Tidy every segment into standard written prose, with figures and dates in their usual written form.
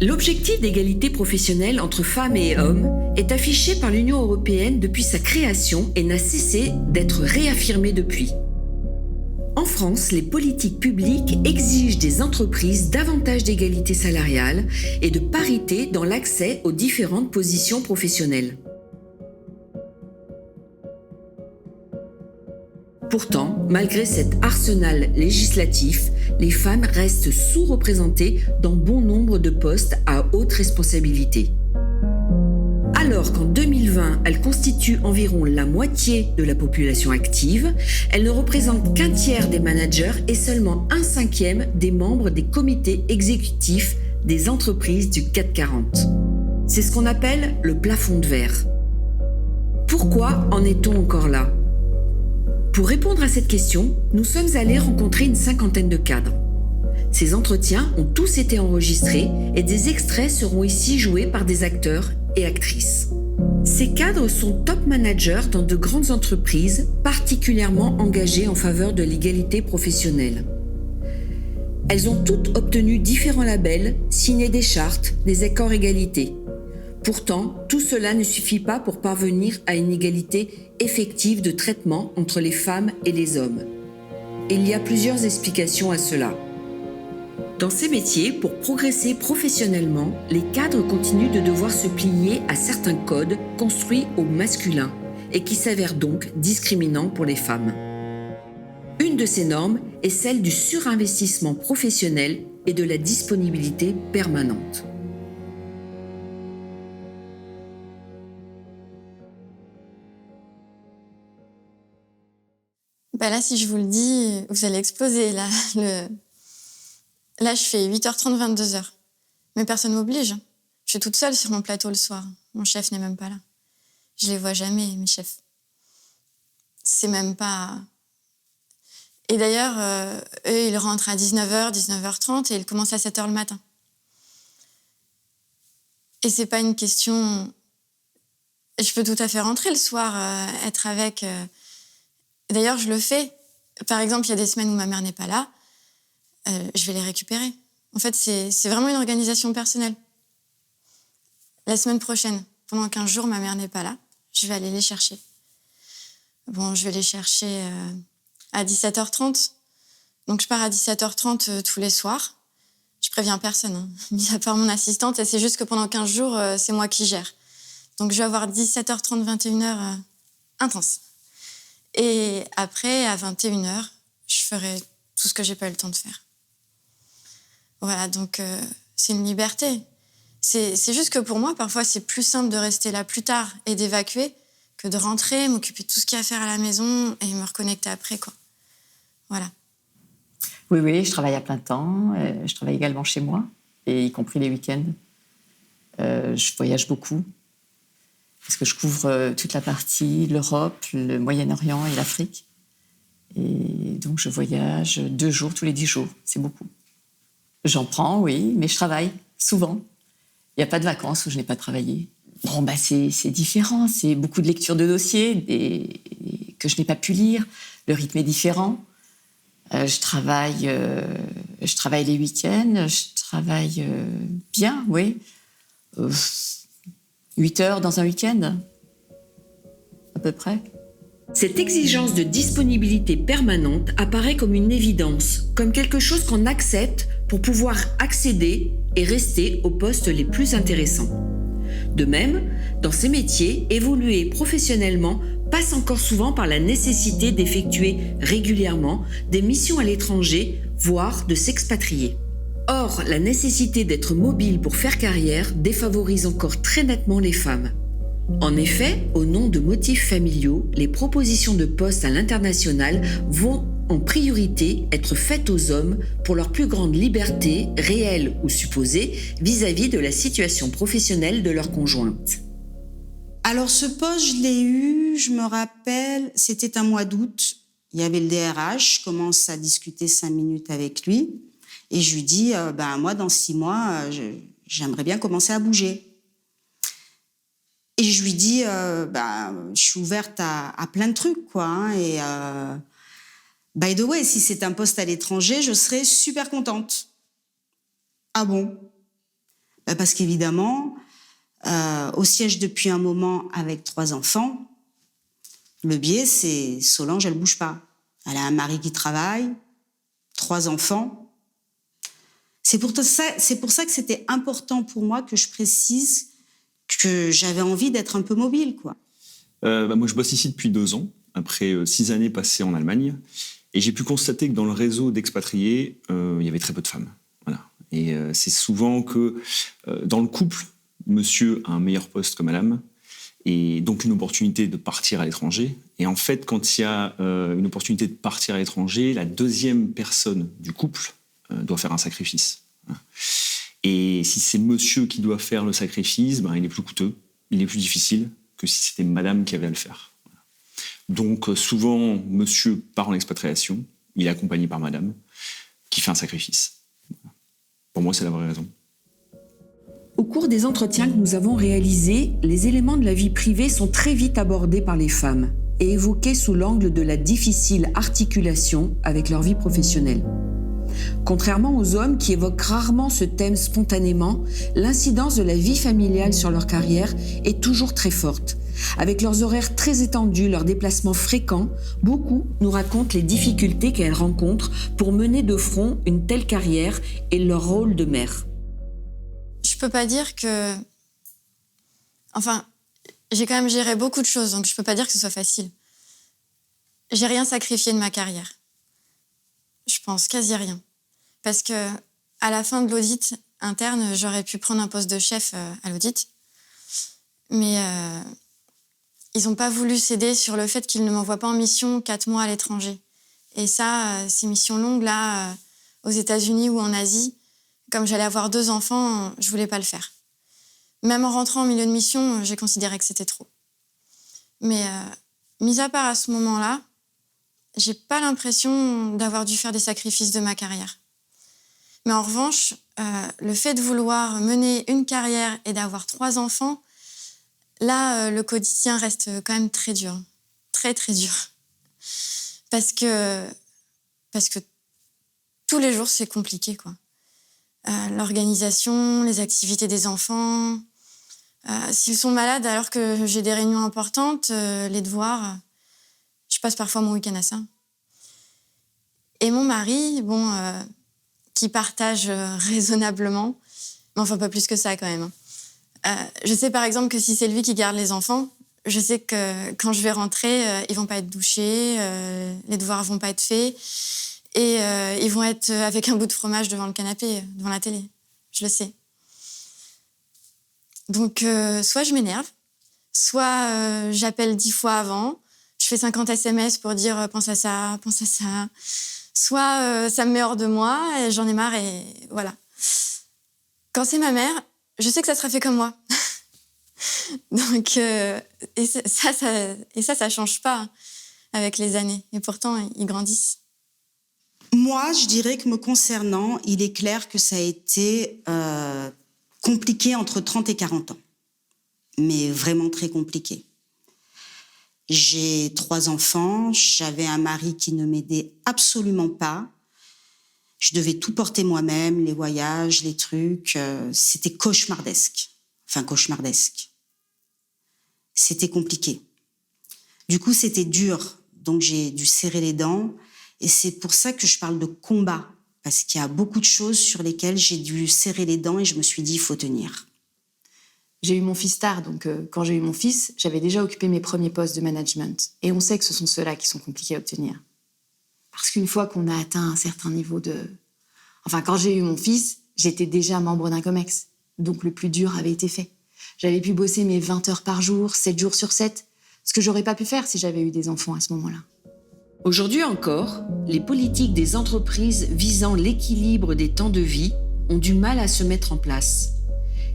L'objectif d'égalité professionnelle entre femmes et hommes est affiché par l'Union européenne depuis sa création et n'a cessé d'être réaffirmé depuis. En France, les politiques publiques exigent des entreprises davantage d'égalité salariale et de parité dans l'accès aux différentes positions professionnelles. Pourtant, malgré cet arsenal législatif, les femmes restent sous-représentées dans bon nombre de postes à haute responsabilité. Alors qu'en 2020, elles constituent environ la moitié de la population active, elles ne représentent qu'un tiers des managers et seulement un cinquième des membres des comités exécutifs des entreprises du CAC 40. C'est ce qu'on appelle le plafond de verre. Pourquoi en est-on encore là ? Pour répondre à cette question, nous sommes allés rencontrer une cinquantaine de cadres. Ces entretiens ont tous été enregistrés et des extraits seront ici joués par des acteurs et actrices. Ces cadres sont top managers dans de grandes entreprises particulièrement engagées en faveur de l'égalité professionnelle. Elles ont toutes obtenu différents labels, signé des chartes, des accords égalité. Pourtant, tout cela ne suffit pas pour parvenir à une égalité effective de traitement entre les femmes et les hommes. Il y a plusieurs explications à cela. Dans ces métiers, pour progresser professionnellement, les cadres continuent de devoir se plier à certains codes construits au masculin et qui s'avèrent donc discriminants pour les femmes. Une de ces normes est celle du surinvestissement professionnel et de la disponibilité permanente. Là, si je vous le dis, vous allez exploser. Là, je fais 8h30, 22h. Mais personne ne m'oblige. Je suis toute seule sur mon plateau le soir. Mon chef n'est même pas là. Je les vois jamais, mes chefs. C'est même pas... Et d'ailleurs, eux, ils rentrent à 19h, 19h30 et ils commencent à 7h le matin. Et c'est pas une question... Je peux tout à fait rentrer le soir, être avec... D'ailleurs, je le fais. Par exemple, il y a des semaines où ma mère n'est pas là, je vais les récupérer. En fait, c'est vraiment une organisation personnelle. La semaine prochaine, pendant 15 jours, ma mère n'est pas là, je vais aller les chercher. Bon, je vais les chercher à 17h30. Donc, je pars à 17h30 tous les soirs. Je préviens personne, hein, mis à part mon assistante. Et c'est juste que pendant 15 jours, c'est moi qui gère. Donc, je vais avoir 17h30, 21h intense. Et après, à 21h, je ferai tout ce que j'ai pas eu le temps de faire. Voilà, donc c'est une liberté. C'est juste que pour moi, parfois, c'est plus simple de rester là plus tard et d'évacuer que de rentrer, m'occuper de tout ce qu'il y a à faire à la maison et me reconnecter après, quoi. Voilà. Oui, je travaille à plein temps. Je travaille également chez moi, et y compris les week-ends. Je voyage beaucoup. Parce que je couvre toute la partie, l'Europe, le Moyen-Orient et l'Afrique. Et donc, je voyage 2 jours tous les 10 jours. C'est beaucoup. J'en prends, oui, mais je travaille souvent. Il n'y a pas de vacances où je n'ai pas travaillé. Bon, c'est différent. C'est beaucoup de lecture de dossiers que je n'ai pas pu lire. Le rythme est différent. Je travaille les week-ends. Je travaille bien, oui. 8 heures dans un week-end, à peu près. Cette exigence de disponibilité permanente apparaît comme une évidence, comme quelque chose qu'on accepte pour pouvoir accéder et rester aux postes les plus intéressants. De même, dans ces métiers, évoluer professionnellement passe encore souvent par la nécessité d'effectuer régulièrement des missions à l'étranger, voire de s'expatrier. Or, la nécessité d'être mobile pour faire carrière défavorise encore très nettement les femmes. En effet, au nom de motifs familiaux, les propositions de postes à l'international vont en priorité être faites aux hommes pour leur plus grande liberté, réelle ou supposée, vis-à-vis de la situation professionnelle de leur conjointe. Alors ce poste, je l'ai eu, je me rappelle, c'était un mois d'août. Il y avait le DRH, je commence à discuter 5 minutes avec lui. Et je lui dis, moi, dans 6 mois, j'aimerais bien commencer à bouger. Et je lui dis, je suis ouverte à plein de trucs, quoi. Hein, et by the way, si c'est un poste à l'étranger, je serais super contente. Ah bon ? Parce qu'évidemment, au siège depuis un moment avec 3 enfants, le biais, c'est Solange, elle bouge pas. Elle a un mari qui travaille, 3 enfants. C'est pour ça que c'était important pour moi que je précise que j'avais envie d'être un peu mobile, quoi. Moi, je bosse ici depuis 2 ans, après 6 années passées en Allemagne. Et j'ai pu constater que dans le réseau d'expatriés, il y avait très peu de femmes. Voilà. Et c'est souvent que dans le couple, monsieur a un meilleur poste que madame, et donc une opportunité de partir à l'étranger. Et en fait, quand il y a une opportunité de partir à l'étranger, la deuxième personne du couple doit faire un sacrifice. Et si c'est monsieur qui doit faire le sacrifice, il est plus coûteux, il est plus difficile que si c'était madame qui avait à le faire. Donc souvent, monsieur part en expatriation, il est accompagné par madame, qui fait un sacrifice. Pour moi, c'est la vraie raison. Au cours des entretiens que nous avons réalisés, les éléments de la vie privée sont très vite abordés par les femmes et évoqués sous l'angle de la difficile articulation avec leur vie professionnelle. Contrairement aux hommes qui évoquent rarement ce thème spontanément, l'incidence de la vie familiale sur leur carrière est toujours très forte. Avec leurs horaires très étendus, leurs déplacements fréquents, beaucoup nous racontent les difficultés qu'elles rencontrent pour mener de front une telle carrière et leur rôle de mère. Je peux pas dire que... Enfin, j'ai quand même géré beaucoup de choses, donc je peux pas dire que ce soit facile. J'ai rien sacrifié de ma carrière. Je pense quasi rien. Parce que à la fin de l'audit interne, j'aurais pu prendre un poste de chef à l'audit. Mais ils n'ont pas voulu céder sur le fait qu'ils ne m'envoient pas en mission 4 mois à l'étranger. Et ça, ces missions longues, là, aux États-Unis ou en Asie, comme j'allais avoir 2 enfants, je voulais pas le faire. Même en rentrant au milieu de mission, j'ai considéré que c'était trop. Mais mis à part à ce moment-là, j'ai pas l'impression d'avoir dû faire des sacrifices de ma carrière. Mais en revanche, le fait de vouloir mener une carrière et d'avoir 3 enfants, là, le quotidien reste quand même très dur. Très, très dur. Parce que tous les jours, c'est compliqué, quoi. L'organisation, les activités des enfants. S'ils sont malades alors que j'ai des réunions importantes, les devoirs... Je passe parfois mon week-end à ça. Et mon mari, qui partage raisonnablement, mais enfin pas plus que ça quand même. Je sais par exemple que si c'est lui qui garde les enfants, je sais que quand je vais rentrer, ils vont pas être douchés, les devoirs vont pas être faits, et ils vont être avec un bout de fromage devant le canapé, devant la télé. Je le sais. Donc soit je m'énerve, soit j'appelle 10 fois avant, je fais 50 SMS pour dire pense à ça, pense à ça. Soit ça me met hors de moi et j'en ai marre et voilà. Quand c'est ma mère, je sais que ça sera fait comme moi. Donc, et ça change pas avec les années. Et pourtant, ils grandissent. Moi, je dirais que me concernant, il est clair que ça a été compliqué entre 30 et 40 ans. Mais vraiment très compliqué. J'ai 3 enfants, j'avais un mari qui ne m'aidait absolument pas. Je devais tout porter moi-même, les voyages, les trucs. C'était cauchemardesque. Enfin, cauchemardesque. C'était compliqué. Du coup, c'était dur. Donc, j'ai dû serrer les dents. Et c'est pour ça que je parle de combat. Parce qu'il y a beaucoup de choses sur lesquelles j'ai dû serrer les dents et je me suis dit, il faut tenir. J'ai eu mon fils tard, donc quand j'ai eu mon fils, j'avais déjà occupé mes premiers postes de management. Et on sait que ce sont ceux-là qui sont compliqués à obtenir. Parce qu'une fois qu'on a atteint un certain niveau de... Enfin, quand j'ai eu mon fils, j'étais déjà membre d'un COMEX. Donc le plus dur avait été fait. J'avais pu bosser mes 20 heures par jour, 7 jours sur 7, ce que j'aurais pas pu faire si j'avais eu des enfants à ce moment-là. Aujourd'hui encore, les politiques des entreprises visant l'équilibre des temps de vie ont du mal à se mettre en place.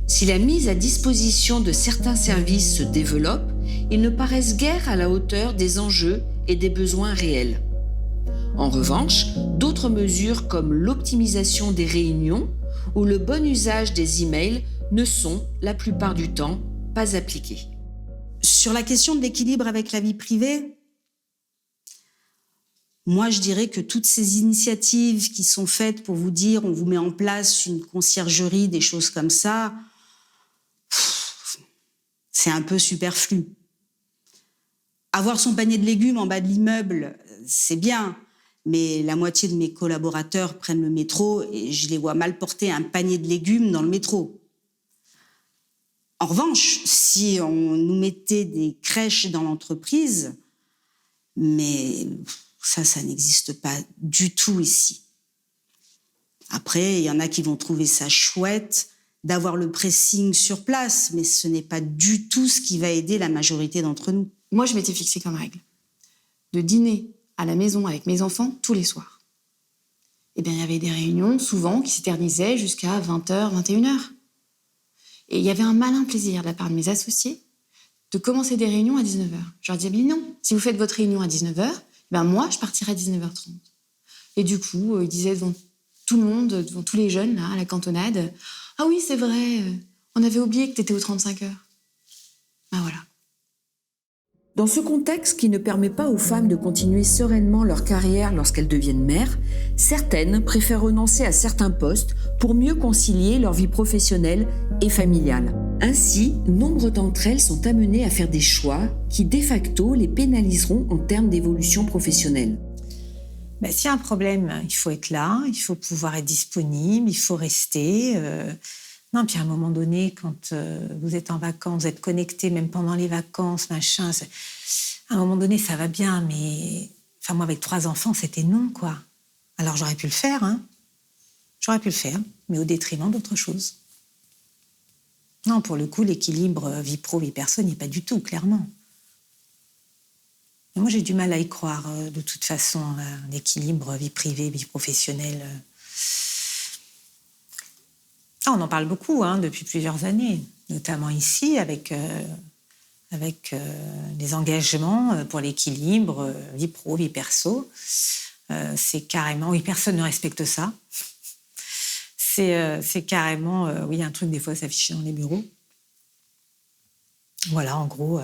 Si la mise à disposition de certains services se développe, ils ne paraissent guère à la hauteur des enjeux et des besoins réels. En revanche, d'autres mesures comme l'optimisation des réunions ou le bon usage des emails ne sont, la plupart du temps, pas appliquées. Sur la question de l'équilibre avec la vie privée, Moi, je dirais que toutes ces initiatives qui sont faites pour vous dire on vous met en place une conciergerie, des choses comme ça, c'est un peu superflu. Avoir son panier de légumes en bas de l'immeuble, c'est bien, mais la moitié de mes collaborateurs prennent le métro et je les vois mal porter un panier de légumes dans le métro. En revanche, si on nous mettait des crèches dans l'entreprise, mais ça n'existe pas du tout ici. Après, il y en a qui vont trouver ça chouette d'avoir le pressing sur place, mais ce n'est pas du tout ce qui va aider la majorité d'entre nous. Moi, je m'étais fixé comme règle de dîner à la maison avec mes enfants tous les soirs. Eh bien, il y avait des réunions, souvent, qui s'éternisaient jusqu'à 20h, 21h. Et il y avait un malin plaisir de la part de mes associés de commencer des réunions à 19h. Je leur disais, mais non, si vous faites votre réunion à 19h, ben moi, je partirai à 19h30. Et du coup, ils disaient devant tout le monde, devant tous les jeunes, là, à la cantonade, « Ah oui, c'est vrai, on avait oublié que t'étais aux 35 heures. » Ben voilà. Dans ce contexte qui ne permet pas aux femmes de continuer sereinement leur carrière lorsqu'elles deviennent mères, certaines préfèrent renoncer à certains postes pour mieux concilier leur vie professionnelle et familiale. Ainsi, nombre d'entre elles sont amenées à faire des choix qui, de facto, les pénaliseront en termes d'évolution professionnelle. Ben, s'il y a un problème, il faut être là, il faut pouvoir être disponible, il faut rester. Non, puis à un moment donné, quand vous êtes en vacances, vous êtes connecté, même pendant les vacances, machin. À un moment donné, ça va bien, mais enfin, moi, avec 3 enfants, c'était non, quoi. Alors j'aurais pu le faire, hein. J'aurais pu le faire, mais au détriment d'autres choses. Non, pour le coup, l'équilibre vie pro, vie perso n'est pas du tout, clairement. Mais moi, j'ai du mal à y croire, de toute façon, un équilibre vie privée, vie professionnelle. Ah, on en parle beaucoup depuis plusieurs années, notamment ici, avec les engagements pour l'équilibre vie pro, vie perso. C'est carrément... Oui, personne ne respecte ça. C'est carrément... oui, un truc, des fois, s'afficher dans les bureaux. Voilà, en gros,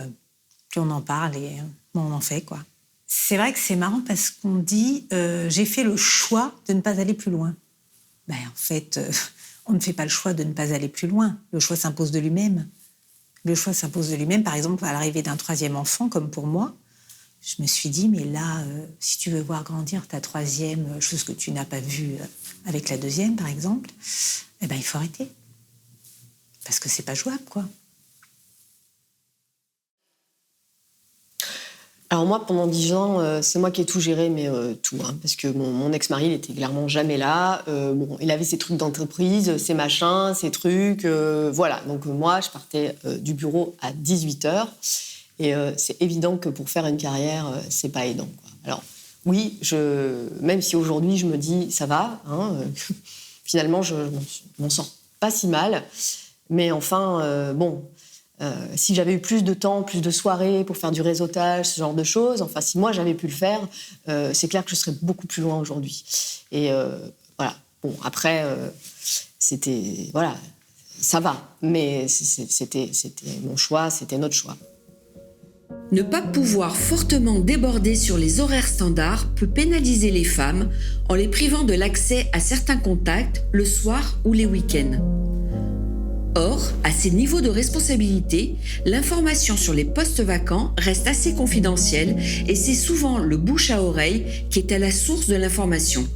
plus on en parle et moins on en fait, quoi. C'est vrai que c'est marrant parce qu'on dit j'ai fait le choix de ne pas aller plus loin. Ben, en fait, on ne fait pas le choix de ne pas aller plus loin. Le choix s'impose de lui-même. Le choix s'impose de lui-même. Par exemple, à l'arrivée d'un 3e enfant, comme pour moi, je me suis dit, mais là, si tu veux voir grandir ta 3e, chose que tu n'as pas vue avec la 2e, par exemple, eh ben, il faut arrêter. Parce que c'est pas jouable, quoi. Alors moi, pendant 10 ans, c'est moi qui ai tout géré, mais tout. Parce que mon ex-mari, il était clairement jamais là. Il avait ses trucs d'entreprise, ses machins, ses trucs. Voilà. Donc moi, je partais du bureau à 18h. Et c'est évident que pour faire une carrière, c'est pas aidant, quoi. Alors oui, même si aujourd'hui, je me dis, ça va. Finalement, je m'en sors pas si mal. Mais enfin, si j'avais eu plus de temps, plus de soirées pour faire du réseautage, ce genre de choses, enfin, si moi, j'avais pu le faire, c'est clair que je serais beaucoup plus loin aujourd'hui. Et voilà. Bon, après, c'était... Voilà, ça va. Mais c'était mon choix, c'était notre choix. Ne pas pouvoir fortement déborder sur les horaires standards peut pénaliser les femmes en les privant de l'accès à certains contacts le soir ou les week-ends. Or, à ces niveaux de responsabilité, l'information sur les postes vacants reste assez confidentielle et c'est souvent le bouche à oreille qui est à la source de l'information.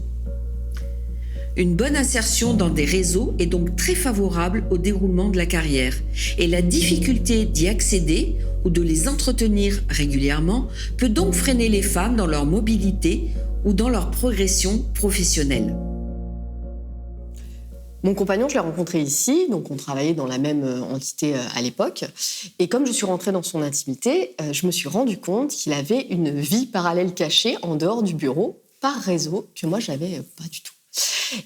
Une bonne insertion dans des réseaux est donc très favorable au déroulement de la carrière et la difficulté d'y accéder ou de les entretenir régulièrement peut donc freiner les femmes dans leur mobilité ou dans leur progression professionnelle. Mon compagnon, je l'ai rencontré ici, donc on travaillait dans la même entité à l'époque. Et comme je suis rentrée dans son intimité, je me suis rendu compte qu'il avait une vie parallèle cachée en dehors du bureau, par réseau, que moi, j'avais pas du tout.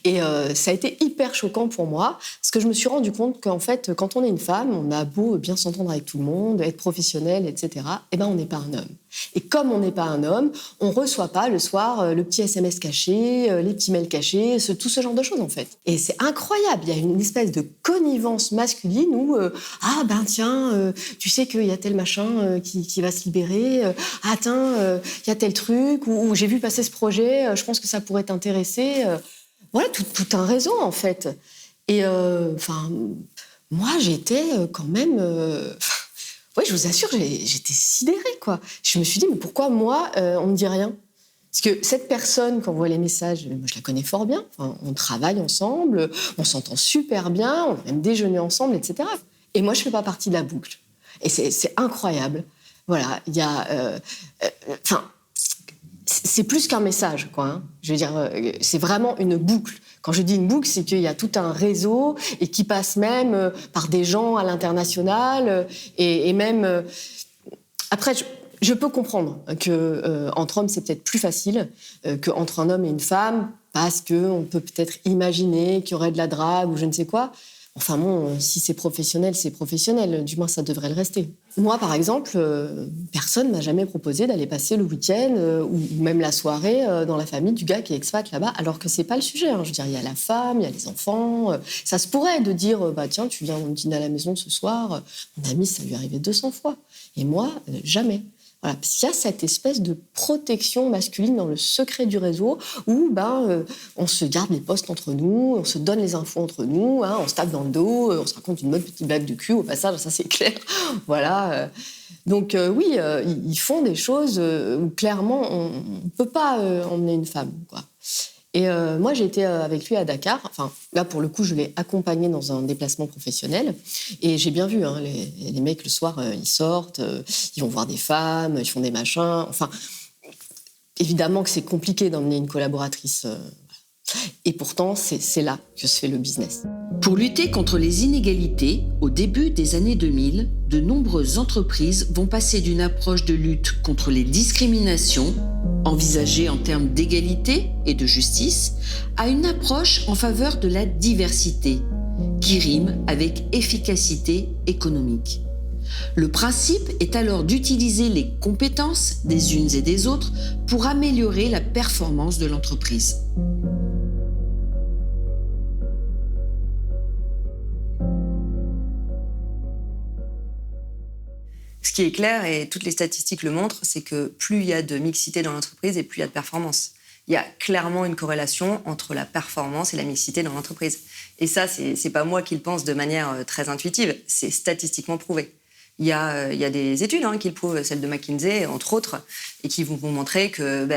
Et ça a été hyper choquant pour moi, parce que je me suis rendu compte qu'en fait, quand on est une femme, on a beau bien s'entendre avec tout le monde, être professionnel, etc., eh ben, on n'est pas un homme. Et comme on n'est pas un homme, on ne reçoit pas le soir le petit SMS caché, les petits mails cachés, tout ce genre de choses en fait. Et c'est incroyable, il y a une espèce de connivence masculine où ah ben tiens, tu sais qu'il y a tel machin qui va se libérer, ah tiens, il y a tel truc, ou j'ai vu passer ce projet, je pense que ça pourrait t'intéresser. Voilà, tout un réseau en fait. Et moi j'étais quand même... Oui, je vous assure, j'étais sidérée, quoi. Je me suis dit, mais pourquoi moi, on ne me dit rien ? Parce que cette personne, quand on voit les messages, moi, je la connais fort bien. Enfin, on travaille ensemble, on s'entend super bien, on a même déjeuné ensemble, etc. Et moi, je ne fais pas partie de la boucle. Et c'est incroyable. Voilà, il y a... c'est plus qu'un message, quoi. Hein. Je veux dire, c'est vraiment une boucle. Quand je dis une boucle, c'est qu'il y a tout un réseau et qui passe même par des gens à l'international et même... Après, je peux comprendre qu'entre hommes, c'est peut-être plus facile qu'entre un homme et une femme parce qu'on peut peut-être imaginer qu'il y aurait de la drague ou je ne sais quoi. Enfin bon, si c'est professionnel, c'est professionnel. Du moins, ça devrait le rester. Moi, par exemple, personne ne m'a jamais proposé d'aller passer le week-end ou même la soirée dans la famille du gars qui est expat là-bas, alors que c'est pas le sujet. Hein. Je veux dire, il y a la femme, il y a les enfants. Ça se pourrait de dire, bah tiens, tu viens dîner à la maison ce soir. Mon ami, ça lui est arrivé 200 fois. Et moi, jamais. Voilà, parce qu'il y a cette espèce de protection masculine dans le secret du réseau où on se garde les postes entre nous, on se donne les infos entre nous, hein, on se tape dans le dos, on se raconte une bonne petite blague de cul au passage, ça c'est clair. Voilà. Donc oui, ils font des choses où clairement on ne peut pas emmener une femme, quoi. Et moi, j'ai été avec lui à Dakar. Enfin, là, pour le coup, je l'ai accompagné dans un déplacement professionnel. Et j'ai bien vu, hein, les mecs, le soir, ils sortent, ils vont voir des femmes, ils font des machins. Enfin, évidemment que c'est compliqué d'emmener une collaboratrice. Et pourtant, c'est là que se fait le business. Pour lutter contre les inégalités, au début des années 2000, de nombreuses entreprises vont passer d'une approche de lutte contre les discriminations, envisagée en termes d'égalité et de justice, à une approche en faveur de la diversité, qui rime avec efficacité économique. Le principe est alors d'utiliser les compétences des unes et des autres pour améliorer la performance de l'entreprise. Ce qui est clair, et toutes les statistiques le montrent, c'est que plus il y a de mixité dans l'entreprise et plus il y a de performance. Il y a clairement une corrélation entre la performance et la mixité dans l'entreprise. Et ça, c'est pas moi qui le pense de manière très intuitive, c'est statistiquement prouvé. Il y a des études qui le prouvent, celle de McKinsey, entre autres, et qui vont vous montrer que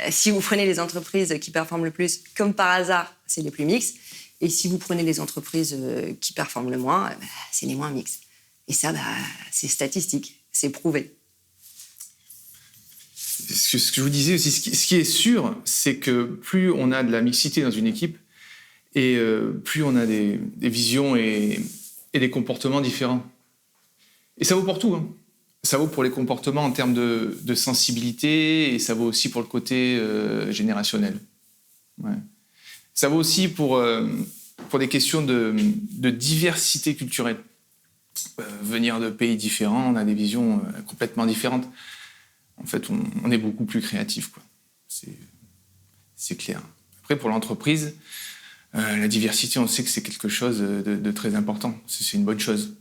si vous prenez les entreprises qui performent le plus, comme par hasard, c'est les plus mixtes. Et si vous prenez les entreprises qui performent le moins, c'est les moins mixtes. Et ça, c'est statistique. C'est prouvé. Ce que je vous disais aussi, ce qui est sûr, c'est que plus on a de la mixité dans une équipe, et plus on a des visions et des comportements différents. Et ça vaut pour tout. Hein. Ça vaut pour les comportements en termes de sensibilité, et ça vaut aussi pour le côté générationnel. Ouais. Ça vaut aussi pour des questions de diversité culturelle. Venir de pays différents, on a des visions complètement différentes. En fait, on est beaucoup plus créatif, quoi. C'est clair. Après, pour l'entreprise, la diversité, on sait que c'est quelque chose de très important. C'est une bonne chose.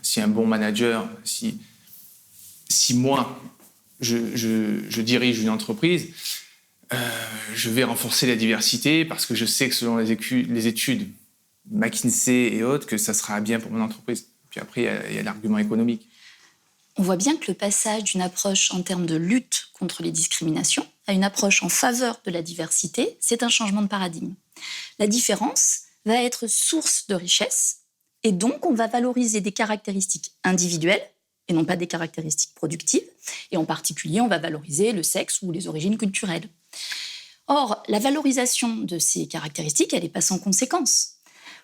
Si un bon manager, si moi, je dirige une entreprise, je vais renforcer la diversité parce que je sais que selon les études McKinsey et autres, que ça sera bien pour mon entreprise. Puis après, il y a l'argument économique. On voit bien que le passage d'une approche en termes de lutte contre les discriminations à une approche en faveur de la diversité, c'est un changement de paradigme. La différence va être source de richesse et donc on va valoriser des caractéristiques individuelles et non pas des caractéristiques productives. Et en particulier, on va valoriser le sexe ou les origines culturelles. Or, la valorisation de ces caractéristiques, elle n'est pas sans conséquences.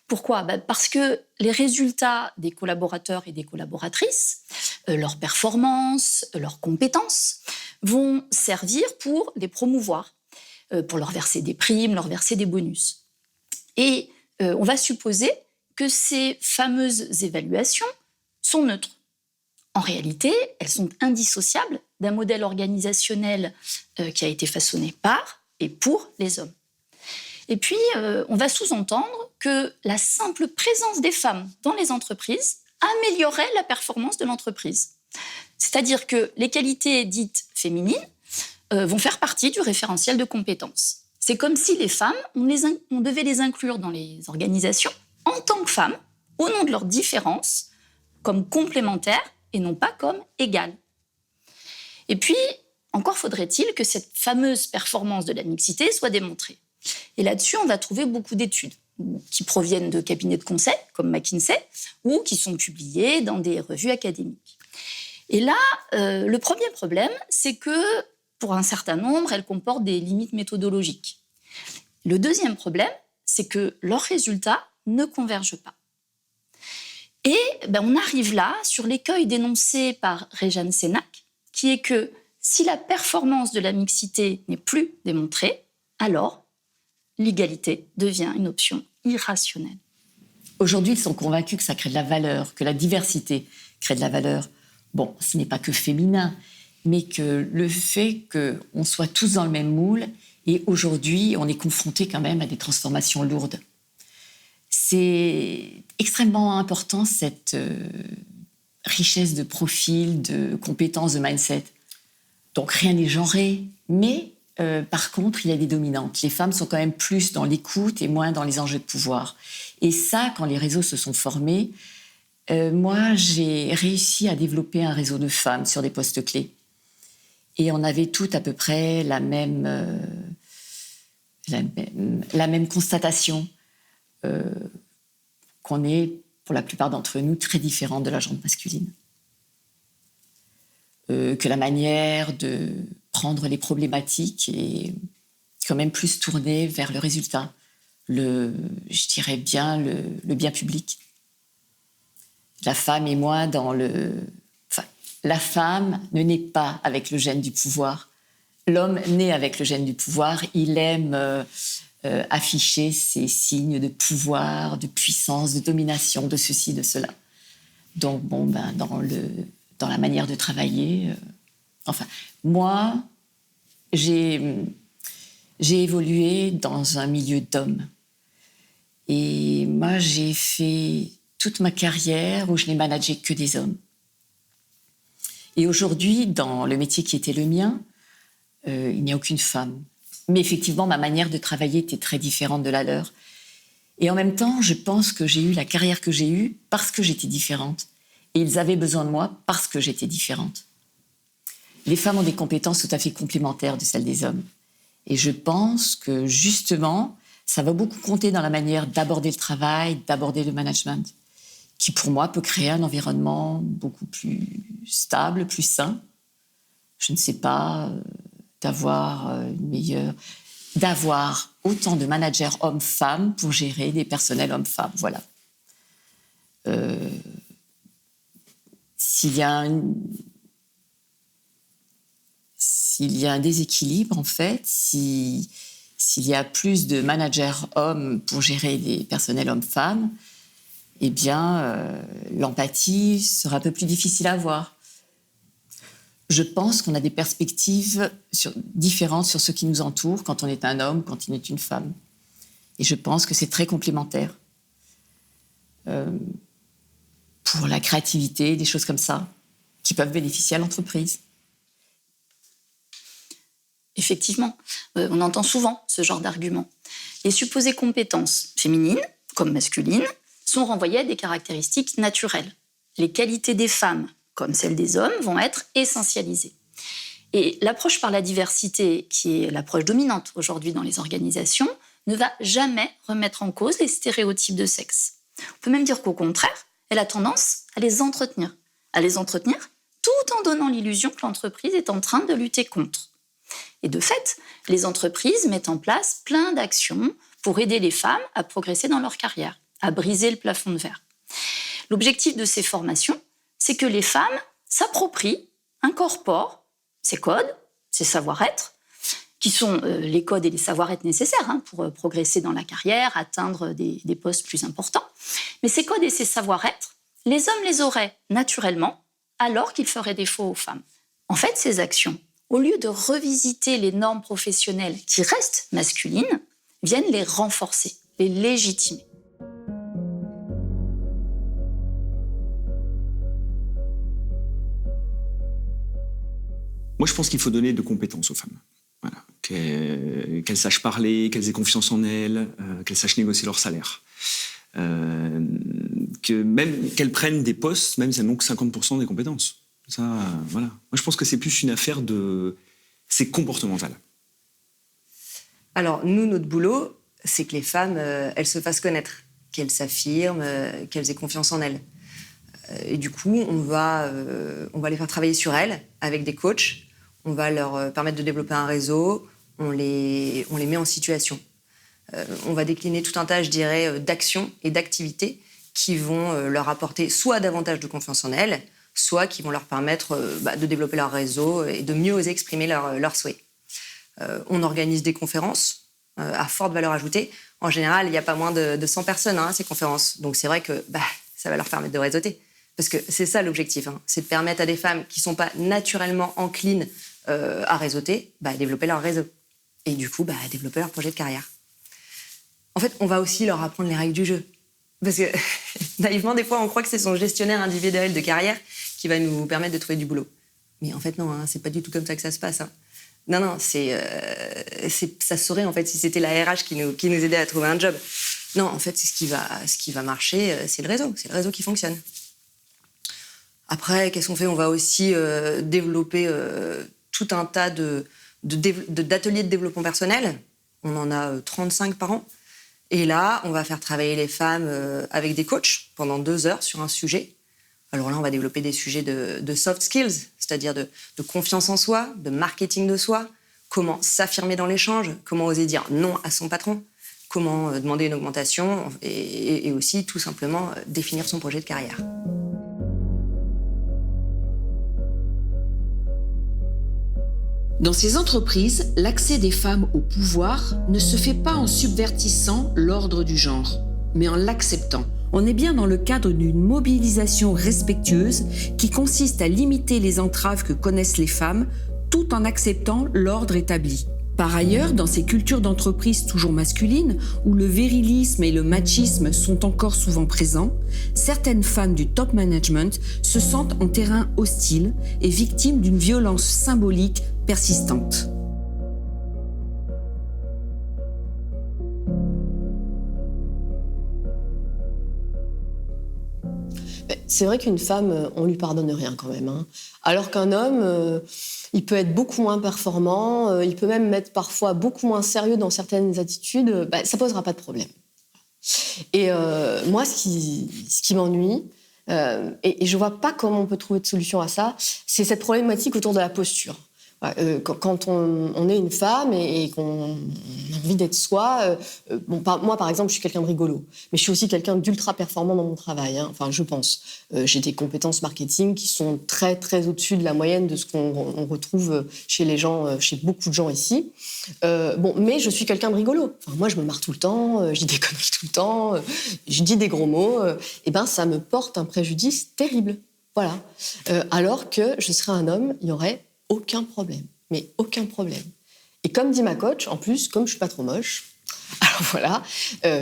Pourquoi ? Parce que les résultats des collaborateurs et des collaboratrices, leurs performances, leurs compétences, vont servir pour les promouvoir, pour leur verser des primes, leur verser des bonus. Et on va supposer que ces fameuses évaluations sont neutres. En réalité, elles sont indissociables d'un modèle organisationnel qui a été façonné par et pour les hommes. Et puis, on va sous-entendre que la simple présence des femmes dans les entreprises améliorerait la performance de l'entreprise. C'est-à-dire que les qualités dites féminines vont faire partie du référentiel de compétences. C'est comme si les femmes, on devait les inclure dans les organisations en tant que femmes, au nom de leurs différences, comme complémentaires et non pas comme égales. Et puis, encore faudrait-il que cette fameuse performance de la mixité soit démontrée. Et là-dessus, on va trouver beaucoup d'études qui proviennent de cabinets de conseil, comme McKinsey, ou qui sont publiées dans des revues académiques. Et là, le premier problème, c'est que, pour un certain nombre, elles comportent des limites méthodologiques. Le deuxième problème, c'est que leurs résultats ne convergent pas. Et on arrive là sur l'écueil dénoncé par Rejane Cenac, qui est que si la performance de la mixité n'est plus démontrée, alors l'égalité devient une option irrationnelle. Aujourd'hui, ils sont convaincus que ça crée de la valeur, que la diversité crée de la valeur. Bon, ce n'est pas que féminin, mais que le fait qu'on soit tous dans le même moule, et aujourd'hui, on est confronté quand même à des transformations lourdes. C'est extrêmement important, cette richesse de profil, de compétences, de mindset. Donc rien n'est genré, mais par contre, il y a des dominantes. Les femmes sont quand même plus dans l'écoute et moins dans les enjeux de pouvoir. Et ça, quand les réseaux se sont formés, moi, j'ai réussi à développer un réseau de femmes sur des postes clés. Et on avait toutes à peu près la même constatation qu'on est, pour la plupart d'entre nous, très différentes de la gente masculine. Que la manière de prendre les problématiques est quand même plus tournée vers le résultat, le bien public. La femme et moi la femme ne naît pas avec le gène du pouvoir. L'homme naît avec le gène du pouvoir. Il aime afficher ses signes de pouvoir, de puissance, de domination, de ceci, de cela. Donc, dans la manière de travailler... moi, j'ai évolué dans un milieu d'hommes. Et moi, j'ai fait toute ma carrière où je n'ai managé que des hommes. Et aujourd'hui, dans le métier qui était le mien, il n'y a aucune femme. Mais effectivement, ma manière de travailler était très différente de la leur. Et en même temps, je pense que j'ai eu la carrière que j'ai eue parce que j'étais différente. Et ils avaient besoin de moi parce que j'étais différente. Les femmes ont des compétences tout à fait complémentaires de celles des hommes. Et je pense que, justement, ça va beaucoup compter dans la manière d'aborder le travail, d'aborder le management, qui, pour moi, peut créer un environnement beaucoup plus stable, plus sain. Je ne sais pas, d'avoir autant de managers hommes-femmes pour gérer des personnels hommes-femmes. Voilà. S'il y a un déséquilibre, en fait, s'il y a plus de managers hommes pour gérer des personnels hommes-femmes, eh bien, l'empathie sera un peu plus difficile à avoir. Je pense qu'on a des perspectives différentes sur ce qui nous entoure quand on est un homme, quand on est une femme. Et je pense que c'est très complémentaire. Pour la créativité, des choses comme ça, qui peuvent bénéficier à l'entreprise. Effectivement, on entend souvent ce genre d'argument. Les supposées compétences féminines, comme masculines, sont renvoyées à des caractéristiques naturelles. Les qualités des femmes, comme celles des hommes, vont être essentialisées. Et l'approche par la diversité, qui est l'approche dominante aujourd'hui dans les organisations, ne va jamais remettre en cause les stéréotypes de sexe. On peut même dire qu'au contraire, elle a tendance à les entretenir tout en donnant l'illusion que l'entreprise est en train de lutter contre. Et de fait, les entreprises mettent en place plein d'actions pour aider les femmes à progresser dans leur carrière, à briser le plafond de verre. L'objectif de ces formations, c'est que les femmes s'approprient, incorporent ces codes, ces savoir-être, qui sont les codes et les savoir-être nécessaires pour progresser dans la carrière, atteindre des postes plus importants. Mais ces codes et ces savoir-être, les hommes les auraient naturellement, alors qu'ils feraient défaut aux femmes. En fait, ces actions, au lieu de revisiter les normes professionnelles qui restent masculines, viennent les renforcer, les légitimer. Moi, je pense qu'il faut donner de compétences aux femmes. Voilà. Qu'elles sachent parler, qu'elles aient confiance en elles, qu'elles sachent négocier leur salaire. Qu'elles prennent des postes, même si elles n'ont que 50% des compétences. Ça, voilà. Moi, je pense que c'est plus une affaire de... C'est comportemental. Alors, nous, notre boulot, c'est que les femmes, elles se fassent connaître, qu'elles s'affirment, qu'elles aient confiance en elles. Et du coup, on va les faire travailler sur elles avec des coachs. On va leur permettre de développer un réseau. On les met en situation. On va décliner tout un tas, je dirais, d'actions et d'activités qui vont leur apporter soit davantage de confiance en elles, soit qui vont leur permettre de développer leur réseau et de mieux oser exprimer leurs souhaits. On organise des conférences à forte valeur ajoutée. En général, il n'y a pas moins de 100 personnes à ces conférences. Donc c'est vrai que ça va leur permettre de réseauter. Parce que c'est ça l'objectif, c'est de permettre à des femmes qui ne sont pas naturellement enclines à réseauter, développer leur réseau. Et du coup, développer leur projet de carrière. En fait, on va aussi leur apprendre les règles du jeu. Parce que, naïvement, des fois, on croit que c'est son gestionnaire individuel de carrière qui va nous permettre de trouver du boulot. Mais en fait, non, c'est pas du tout comme ça que ça se passe. Non, ça serait, en fait, si c'était la RH qui nous aidait à trouver un job. Non, en fait, ce qui va marcher, c'est le réseau. C'est le réseau qui fonctionne. Après, qu'est-ce qu'on fait ? On va aussi développer tout un tas d'ateliers de développement personnel. On en a 35 par an. Et là, on va faire travailler les femmes avec des coachs pendant 2 heures sur un sujet. Alors là, on va développer des sujets de soft skills, c'est-à-dire de confiance en soi, de marketing de soi, comment s'affirmer dans l'échange, comment oser dire non à son patron, comment demander une augmentation et aussi, tout simplement, définir son projet de carrière. Dans ces entreprises, l'accès des femmes au pouvoir ne se fait pas en subvertissant l'ordre du genre, mais en l'acceptant. On est bien dans le cadre d'une mobilisation respectueuse qui consiste à limiter les entraves que connaissent les femmes tout en acceptant l'ordre établi. Par ailleurs, dans ces cultures d'entreprise toujours masculines, où le virilisme et le machisme sont encore souvent présents, certaines femmes du top management se sentent en terrain hostile et victimes d'une violence symbolique persistante. C'est vrai qu'une femme, on lui pardonne rien quand même. Alors qu'un homme, il peut être beaucoup moins performant, il peut même être parfois beaucoup moins sérieux dans certaines attitudes, ça posera pas de problème. Et moi, ce qui m'ennuie, et je vois pas comment on peut trouver de solution à ça, c'est cette problématique autour de la posture. Quand on est une femme et qu'on a envie d'être soi, moi par exemple je suis quelqu'un de rigolo, mais je suis aussi quelqu'un d'ultra performant dans mon travail, enfin je pense. J'ai des compétences marketing qui sont très très au-dessus de la moyenne de ce qu'on retrouve chez les gens, chez beaucoup de gens ici. Mais je suis quelqu'un de rigolo. Enfin, moi je me marre tout le temps, je dis des conneries tout le temps, je dis des gros mots, ça me porte un préjudice terrible. Voilà. Alors que je serais un homme, il y aurait aucun problème, mais aucun problème. Et comme dit ma coach, en plus, comme je suis pas trop moche, alors voilà,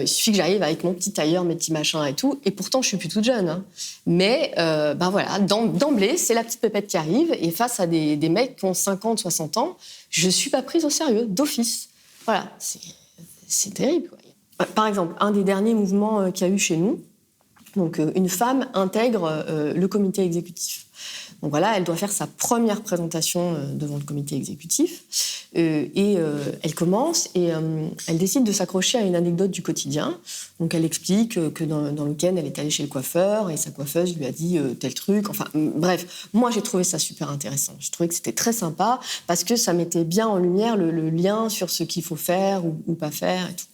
il suffit que j'arrive avec mon petit tailleur, mes petits machins et tout, et pourtant je suis plus toute jeune. Mais voilà, d'emblée, c'est la petite pépette qui arrive, et face à des mecs qui ont 50, 60 ans, je suis pas prise au sérieux, d'office. Voilà, c'est terrible, quoi. Par exemple, un des derniers mouvements qu'il y a eu chez nous, donc une femme intègre le comité exécutif. Donc voilà, elle doit faire sa première présentation devant le comité exécutif elle commence et elle décide de s'accrocher à une anecdote du quotidien. Donc elle explique que dans le week-end, elle est allée chez le coiffeur et sa coiffeuse lui a dit tel truc. Enfin bref, moi j'ai trouvé ça super intéressant. Je trouvais que c'était très sympa parce que ça mettait bien en lumière le lien sur ce qu'il faut faire ou pas faire et tout.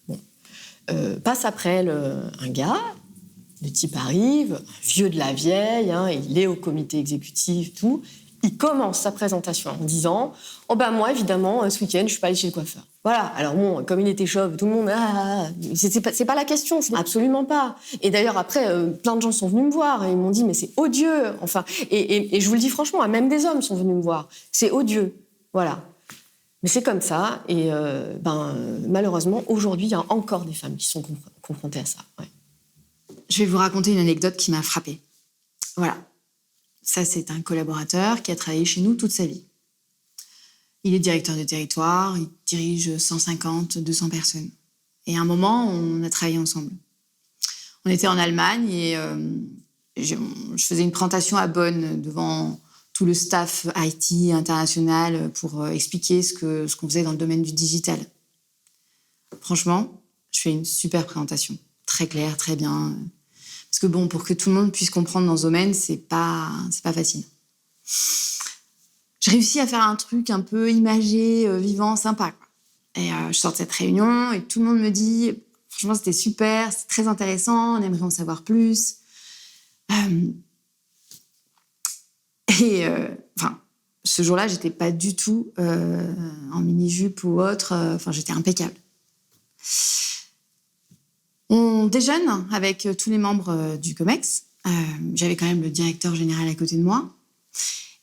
Bon. Passe après elle un gars. Le type arrive, vieux de la vieille, il est au comité exécutif, tout. il commence sa présentation en disant « Oh ben moi, évidemment, ce week-end, je suis pas allée chez le coiffeur. » Voilà. Alors bon, comme il était chauve, tout le monde... c'est pas la question, absolument pas. Et d'ailleurs, après, plein de gens sont venus me voir et ils m'ont dit « Mais c'est odieux !» Enfin, et je vous le dis franchement, même des hommes sont venus me voir. C'est odieux. Voilà. Mais c'est comme ça. Et malheureusement, aujourd'hui, il y a encore des femmes qui sont confrontées à ça. Ouais. Je vais vous raconter une anecdote qui m'a frappée. Voilà. Ça, c'est un collaborateur qui a travaillé chez nous toute sa vie. Il est directeur de territoire, il dirige 150, 200 personnes. Et à un moment, on a travaillé ensemble. On était en Allemagne et je faisais une présentation à Bonn devant tout le staff IT international pour expliquer ce qu'on faisait dans le domaine du digital. Franchement, je fais une super présentation. Très claire, très bien. Parce que bon, pour que tout le monde puisse comprendre dans ce domaine, c'est pas facile. J'ai réussi à faire un truc un peu imagé, vivant, sympa, quoi. Et je sors de cette réunion et tout le monde me dit « Franchement, c'était super, c'était très intéressant, on aimerait en savoir plus. » ce jour-là, j'étais pas du tout en mini-jupe ou autre. J'étais impeccable. On déjeune avec tous les membres du COMEX. J'avais quand même le directeur général à côté de moi.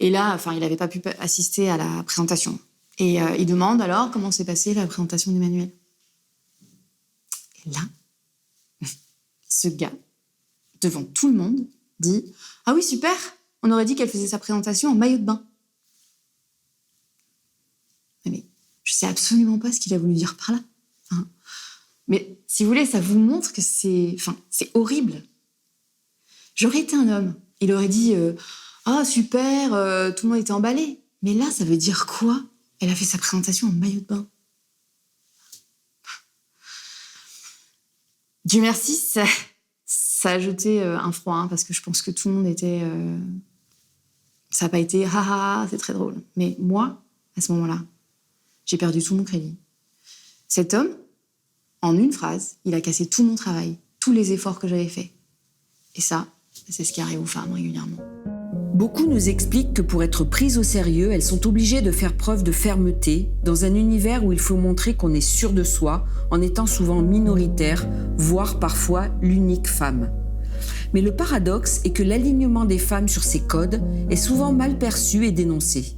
Et là, il n'avait pas pu assister à la présentation. Et il demande alors comment s'est passée la présentation d'Emmanuelle. Et là, ce gars, devant tout le monde, dit « Ah oui, super, on aurait dit qu'elle faisait sa présentation en maillot de bain. » Mais je sais absolument pas ce qu'il a voulu dire par là. Mais si vous voulez, ça vous montre que c'est horrible. J'aurais été un homme. Il aurait dit « Ah, super, tout le monde était emballé. » Mais là, ça veut dire quoi? Elle a fait sa présentation en maillot de bain. Dieu merci, ça a jeté un froid, parce que je pense que tout le monde était... Ça n'a pas été « Ah, ah, c'est très drôle. » Mais moi, à ce moment-là, j'ai perdu tout mon crédit. Cet homme, en une phrase, il a cassé tout mon travail, tous les efforts que j'avais faits. Et ça, c'est ce qui arrive aux femmes régulièrement. Beaucoup nous expliquent que pour être prises au sérieux, elles sont obligées de faire preuve de fermeté dans un univers où il faut montrer qu'on est sûr de soi, en étant souvent minoritaire, voire parfois l'unique femme. Mais le paradoxe est que l'alignement des femmes sur ces codes est souvent mal perçu et dénoncé.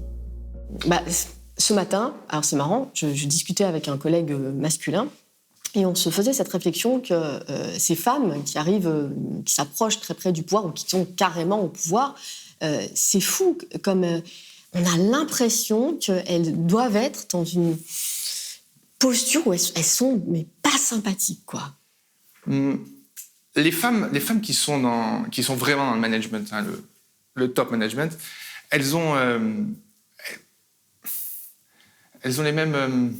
Ce matin, alors c'est marrant, je discutais avec un collègue masculin et on se faisait cette réflexion que ces femmes qui arrivent, qui s'approchent très près du pouvoir ou qui sont carrément au pouvoir, c'est fou, comme on a l'impression qu'elles doivent être dans une posture où elles sont mais pas sympathiques, quoi. Les femmes qui sont vraiment dans le management, le top management, elles ont les mêmes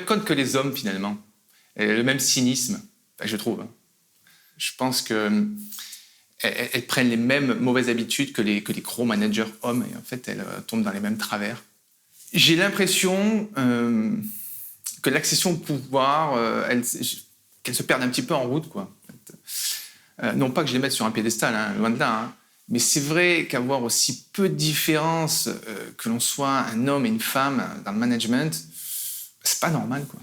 codes que les hommes, finalement. Et le même cynisme, je trouve. Je pense qu'elles prennent les mêmes mauvaises habitudes que les gros managers hommes, et en fait, elles tombent dans les mêmes travers. J'ai l'impression que l'accession au pouvoir, qu'elles se perdent un petit peu en route, quoi. Non pas que je les mette sur un piédestal, loin de là, mais c'est vrai qu'avoir aussi peu de différences, que l'on soit un homme et une femme dans le management, c'est pas normal, quoi.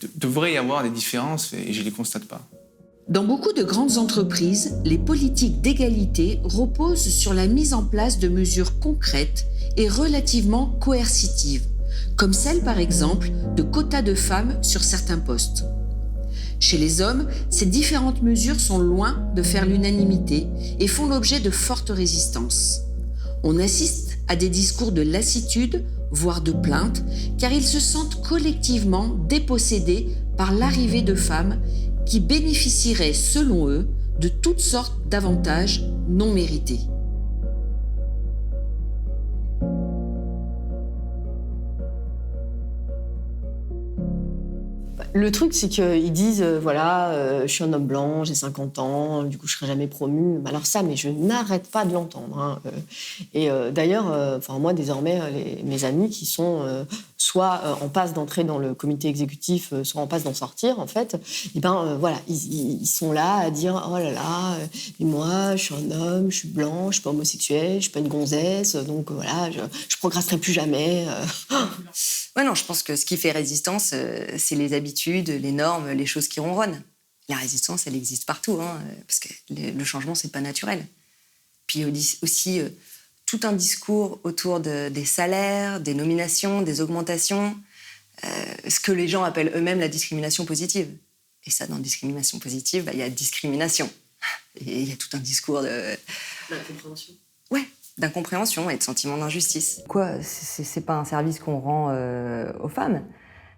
Il devrait y avoir des différences et je les constate pas. Dans beaucoup de grandes entreprises, les politiques d'égalité reposent sur la mise en place de mesures concrètes et relativement coercitives, comme celle par exemple de quotas de femmes sur certains postes. Chez les hommes, ces différentes mesures sont loin de faire l'unanimité et font l'objet de fortes résistances. On assiste à des discours de lassitude, voire de plainte, car ils se sentent collectivement dépossédés par l'arrivée de femmes qui bénéficieraient, selon eux, de toutes sortes d'avantages non mérités. Le truc, c'est qu'ils disent, je suis un homme blanc, j'ai 50 ans, du coup, je serai jamais promu. Alors ça, mais je n'arrête pas de l'entendre. Hein. Et d'ailleurs, moi, désormais, mes amis qui sont soit en passe d'entrer dans le comité exécutif, soit en passe d'en sortir, en fait, ils sont là à dire, oh là là, et moi, je suis un homme, je suis blanc, je suis pas homosexuel, je suis pas une gonzesse, donc voilà, je progresserai plus jamais. Ouais, non, je pense que ce qui fait résistance, c'est les habitudes, les normes, les choses qui ronronnent. La résistance, elle existe partout, hein, parce que le changement, c'est pas naturel. Puis aussi, tout un discours autour des salaires, des nominations, des augmentations, ce que les gens appellent eux-mêmes la discrimination positive. Et ça, dans discrimination positive, il y a discrimination. Et il y a tout un discours D'incompréhension. Ouais, d'incompréhension et de sentiment d'injustice. Quoi, c'est pas un service qu'on rend aux femmes,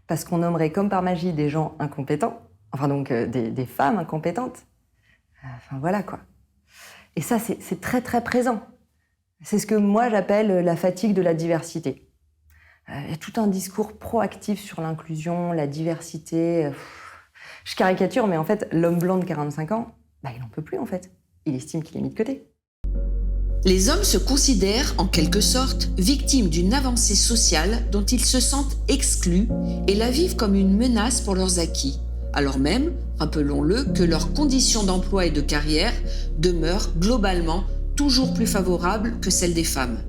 parce qu'on nommerait comme par magie des gens incompétents, des femmes incompétentes. Voilà quoi. Et ça, c'est très très présent. C'est ce que moi j'appelle la fatigue de la diversité. Il y a tout un discours proactif sur l'inclusion, la diversité. Je caricature, mais en fait, l'homme blanc de 45 ans, il n'en peut plus en fait. Il estime qu'il est mis de côté. Les hommes se considèrent, en quelque sorte, victimes d'une avancée sociale dont ils se sentent exclus et la vivent comme une menace pour leurs acquis, alors même, rappelons-le, que leurs conditions d'emploi et de carrière demeurent globalement toujours plus favorables que celles des femmes.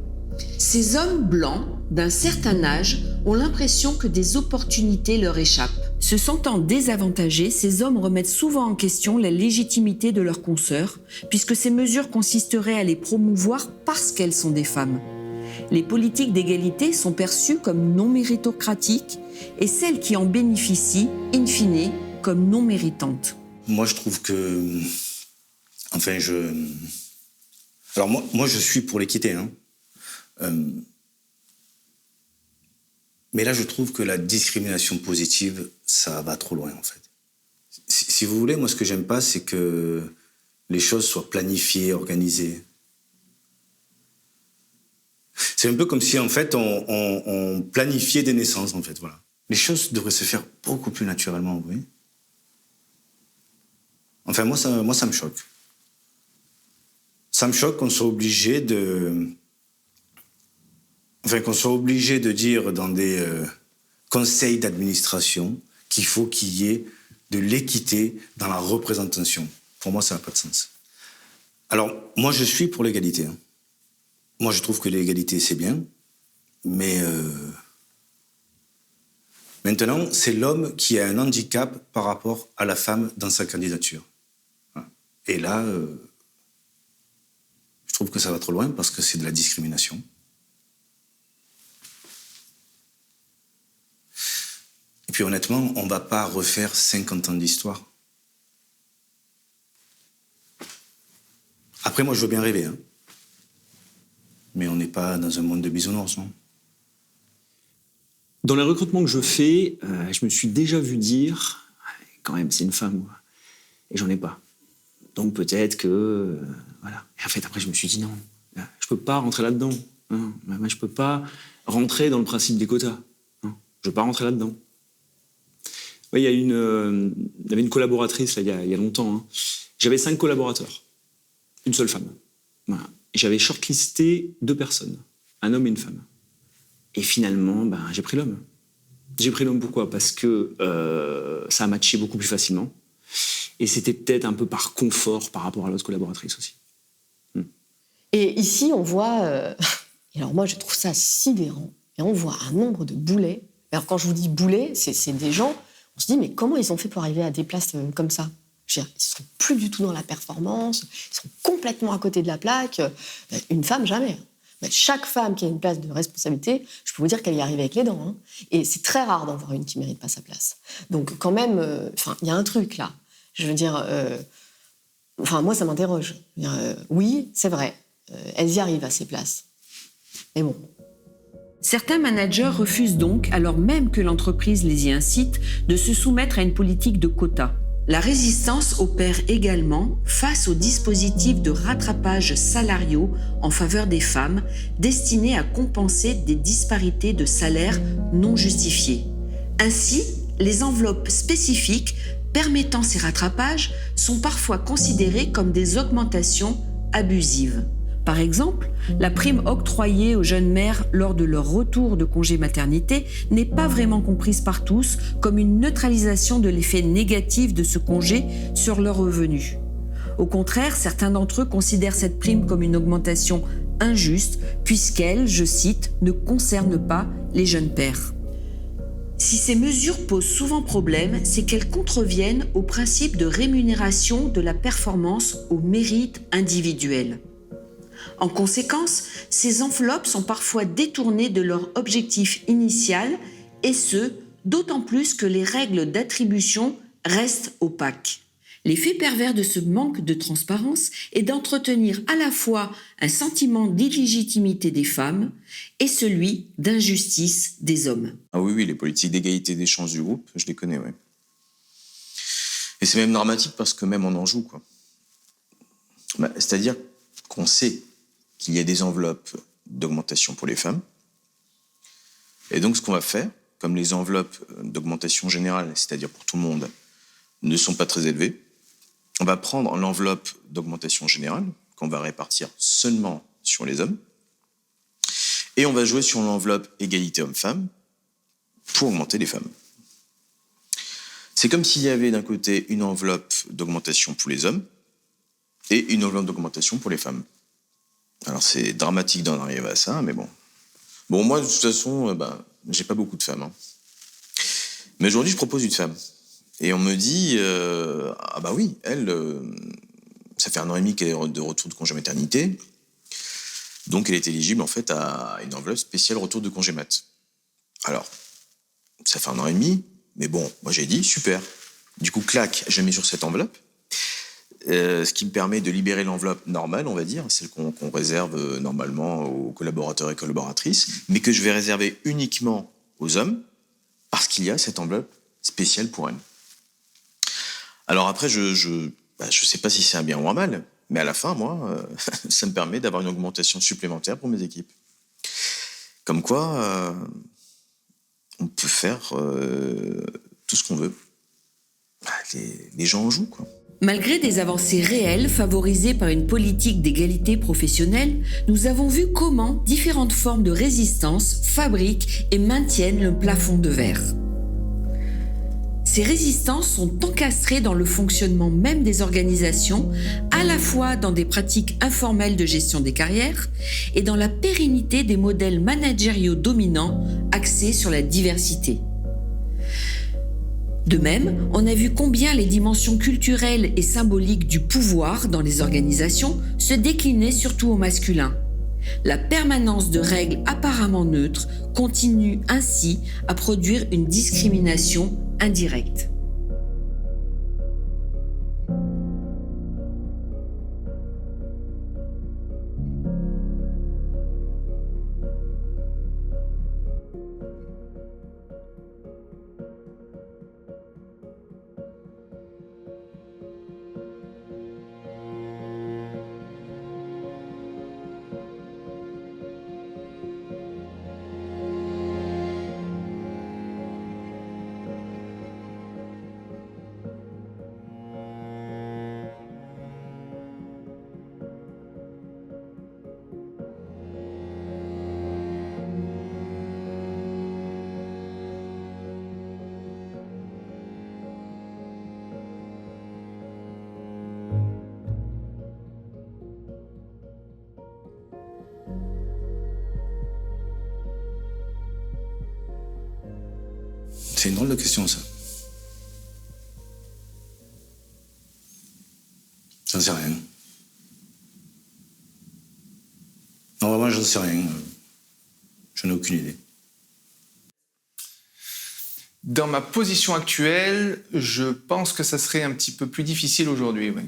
Ces hommes blancs, d'un certain âge, ont l'impression que des opportunités leur échappent. Se sentant désavantagés, ces hommes remettent souvent en question la légitimité de leurs consoeurs, puisque ces mesures consisteraient à les promouvoir parce qu'elles sont des femmes. Les politiques d'égalité sont perçues comme non méritocratiques et celles qui en bénéficient, in fine, comme non méritantes. Moi, je trouve que... Alors moi, je suis pour l'équité, hein. Mais là, je trouve que la discrimination positive, ça va trop loin, en fait. Si vous voulez, moi, ce que j'aime pas, c'est que les choses soient planifiées, organisées. C'est un peu comme si, en fait, on planifiait des naissances, en fait, voilà. Les choses devraient se faire beaucoup plus naturellement, vous voyez. Enfin, moi, ça me choque. Ça me choque qu'on soit obligé de... qu'on soit obligé de dire dans des conseils d'administration qu'il faut qu'il y ait de l'équité dans la représentation. Pour moi, ça n'a pas de sens. Alors, moi, je suis pour l'égalité. Hein. Moi, je trouve que l'égalité, c'est bien. Mais maintenant, c'est l'homme qui a un handicap par rapport à la femme dans sa candidature. Et là, je trouve que ça va trop loin parce que c'est de la discrimination. Et puis honnêtement, on ne va pas refaire 50 ans d'histoire. Après, moi, je veux bien rêver. Hein. Mais on n'est pas dans un monde de bisounours, non ? Dans les recrutements que je fais, je me suis déjà vu dire « quand même, c'est une femme, moi. » Et j'en ai pas. Donc peut-être que... voilà. Et en fait, après, je me suis dit « non, je peux pas rentrer là-dedans. Hein. Moi, je peux pas rentrer dans le principe des quotas. Hein. Je veux pas rentrer là-dedans. » Oui, il y avait une collaboratrice, là, il y a longtemps. Hein. J'avais 5 collaborateurs. Une seule femme. Voilà. Et j'avais shortlisté 2 personnes. Un homme et une femme. Et finalement, j'ai pris l'homme. J'ai pris l'homme pourquoi ? Parce que ça a matché beaucoup plus facilement. Et c'était peut-être un peu par confort par rapport à l'autre collaboratrice aussi. Et ici, on voit... et alors moi, je trouve ça sidérant. Et on voit un nombre de boulets. Alors quand je vous dis boulets, c'est des gens... On se dit, mais comment ils ont fait pour arriver à des places comme ça ? Ils ne sont plus du tout dans la performance, ils sont complètement à côté de la plaque. Une femme, jamais. Mais chaque femme qui a une place de responsabilité, je peux vous dire qu'elle y arrive avec les dents. Hein. Et c'est très rare d'en voir une qui ne mérite pas sa place. Donc quand même, il y a un truc là. Je veux dire, moi ça m'interroge. Oui, c'est vrai, elles y arrivent à ces places. Mais bon... Certains managers refusent donc, alors même que l'entreprise les y incite, de se soumettre à une politique de quotas. La résistance opère également face aux dispositifs de rattrapage salariaux en faveur des femmes, destinés à compenser des disparités de salaires non justifiées. Ainsi, les enveloppes spécifiques permettant ces rattrapages sont parfois considérées comme des augmentations abusives. Par exemple, la prime octroyée aux jeunes mères lors de leur retour de congé maternité n'est pas vraiment comprise par tous comme une neutralisation de l'effet négatif de ce congé sur leurs revenus. Au contraire, certains d'entre eux considèrent cette prime comme une augmentation injuste puisqu'elle, je cite, ne concerne pas les jeunes pères. Si ces mesures posent souvent problème, c'est qu'elles contreviennent au principe de rémunération de la performance au mérite individuel. En conséquence, ces enveloppes sont parfois détournées de leur objectif initial, et ce, d'autant plus que les règles d'attribution restent opaques. L'effet pervers de ce manque de transparence est d'entretenir à la fois un sentiment d'illégitimité des femmes et celui d'injustice des hommes. Ah oui, les politiques d'égalité des chances du groupe, je les connais, oui. Et c'est même dramatique parce que même on en joue, quoi. C'est-à-dire qu'on sait qu'il y a des enveloppes d'augmentation pour les femmes. Et donc, ce qu'on va faire, comme les enveloppes d'augmentation générale, c'est-à-dire pour tout le monde, ne sont pas très élevées, on va prendre l'enveloppe d'augmentation générale, qu'on va répartir seulement sur les hommes, et on va jouer sur l'enveloppe égalité homme-femme pour augmenter les femmes. C'est comme s'il y avait d'un côté une enveloppe d'augmentation pour les hommes et une enveloppe d'augmentation pour les femmes. Alors c'est dramatique d'en arriver à ça, mais bon. Bon, moi, de toute façon, j'ai pas beaucoup de femmes. Hein. Mais aujourd'hui, je propose une femme. Et on me dit, ah bah oui, elle, ça fait 1 an et demi qu'elle est de retour de congé maternité. Donc elle est éligible en fait à une enveloppe spéciale retour de congé mat. Alors, ça fait 1 an et demi, mais bon, moi j'ai dit, super. Du coup, clac, je mets sur cette enveloppe. Ce qui me permet de libérer l'enveloppe normale, on va dire, celle qu'on réserve normalement aux collaborateurs et collaboratrices, mais que je vais réserver uniquement aux hommes, parce qu'il y a cette enveloppe spéciale pour elles. Alors après, je sais pas si c'est un bien ou un mal, mais à la fin, moi, ça me permet d'avoir une augmentation supplémentaire pour mes équipes. Comme quoi, on peut faire tout ce qu'on veut. Les gens en jouent, quoi. Malgré des avancées réelles favorisées par une politique d'égalité professionnelle, nous avons vu comment différentes formes de résistance fabriquent et maintiennent le plafond de verre. Ces résistances sont encastrées dans le fonctionnement même des organisations, à la fois dans des pratiques informelles de gestion des carrières et dans la pérennité des modèles managériaux dominants axés sur la diversité. De même, on a vu combien les dimensions culturelles et symboliques du pouvoir dans les organisations se déclinaient surtout au masculin. La permanence de règles apparemment neutres continue ainsi à produire une discrimination indirecte. C'est une drôle de question, ça. J'en sais rien. Non, vraiment, j'en sais rien. J'en ai aucune idée. Dans ma position actuelle, je pense que ça serait un petit peu plus difficile aujourd'hui, oui.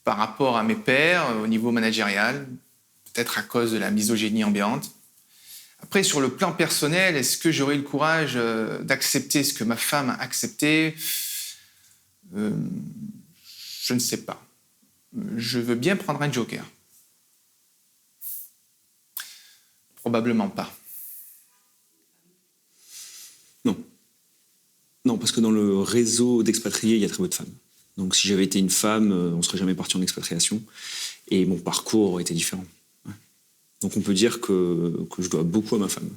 Par rapport à mes pairs, au niveau managérial, peut-être à cause de la misogynie ambiante. Après, sur le plan personnel, est-ce que j'aurais le courage d'accepter ce que ma femme a accepté ? Je ne sais pas. Je veux bien prendre un joker. Probablement pas. Non, parce que dans le réseau d'expatriés, il y a très peu de femmes. Donc si j'avais été une femme, on ne serait jamais parti en expatriation. Et mon parcours aurait été différent. Ouais. Donc on peut dire que je dois beaucoup à ma femme.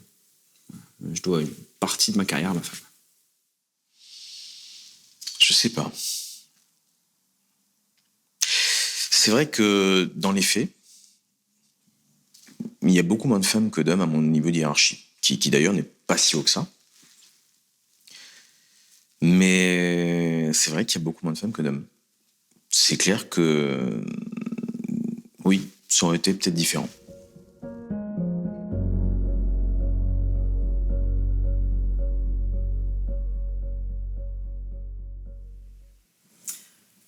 Je dois une partie de ma carrière à ma femme. Je sais pas. C'est vrai que dans les faits, il y a beaucoup moins de femmes que d'hommes à mon niveau de hiérarchie, qui d'ailleurs n'est pas si haut que ça. Mais c'est vrai qu'il y a beaucoup moins de femmes que d'hommes. C'est clair que, oui, ça aurait été peut-être différent.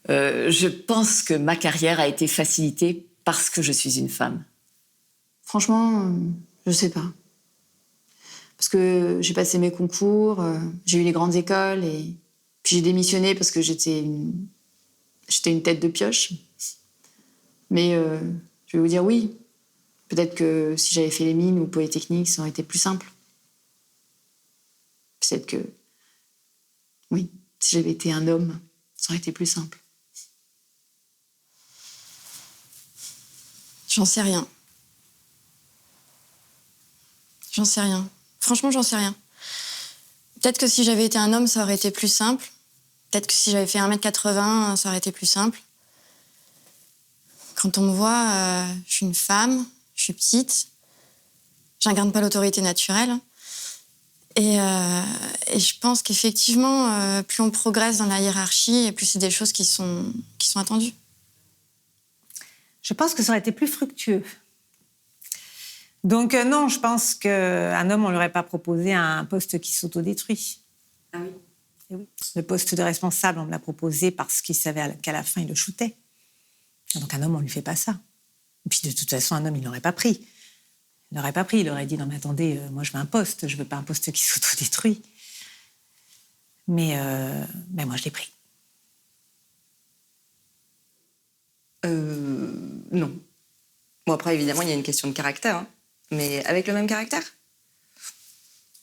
Je pense que ma carrière a été facilitée parce que je suis une femme. Franchement, je sais pas. Parce que j'ai passé mes concours, j'ai eu les grandes écoles et puis j'ai démissionné parce que j'étais une tête de pioche. Mais je vais vous dire oui. Peut-être que si j'avais fait les mines ou Polytechnique, ça aurait été plus simple. Peut-être que, oui, si j'avais été un homme, ça aurait été plus simple. J'en sais rien. J'en sais rien. Franchement, j'en sais rien. Peut-être que si j'avais été un homme, ça aurait été plus simple. Peut-être que si j'avais fait 1m80, ça aurait été plus simple. Quand on me voit, je suis une femme, je suis petite, j'incarne pas l'autorité naturelle. Et je pense qu'effectivement, plus on progresse dans la hiérarchie, et plus c'est des choses qui sont attendues. Je pense que ça aurait été plus fructueux. Donc non, je pense qu'un homme, on ne lui aurait pas proposé un poste qui s'autodétruit. Ah oui. Et oui. Le poste de responsable, on me l'a proposé parce qu'il savait qu'à la fin, il le shootait. Donc un homme, on ne lui fait pas ça. Et puis de toute façon, un homme, il n'aurait pas pris. Il n'aurait pas pris, il aurait dit « Non mais attendez, moi je veux un poste, je ne veux pas un poste qui s'autodétruit. » Mais moi, je l'ai pris. Non. Bon, après, évidemment, il y a une question de caractère. Hein. Mais avec le même caractère,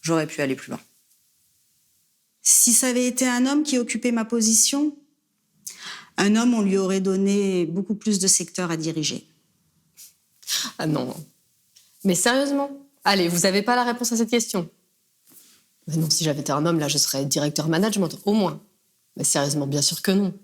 j'aurais pu aller plus loin. Si ça avait été un homme qui occupait ma position, un homme, on lui aurait donné beaucoup plus de secteurs à diriger. Ah non. Mais sérieusement, allez, vous n'avez pas la réponse à cette question? Mais non, si j'avais été un homme, là, je serais directeur management, au moins. Mais sérieusement, bien sûr que non.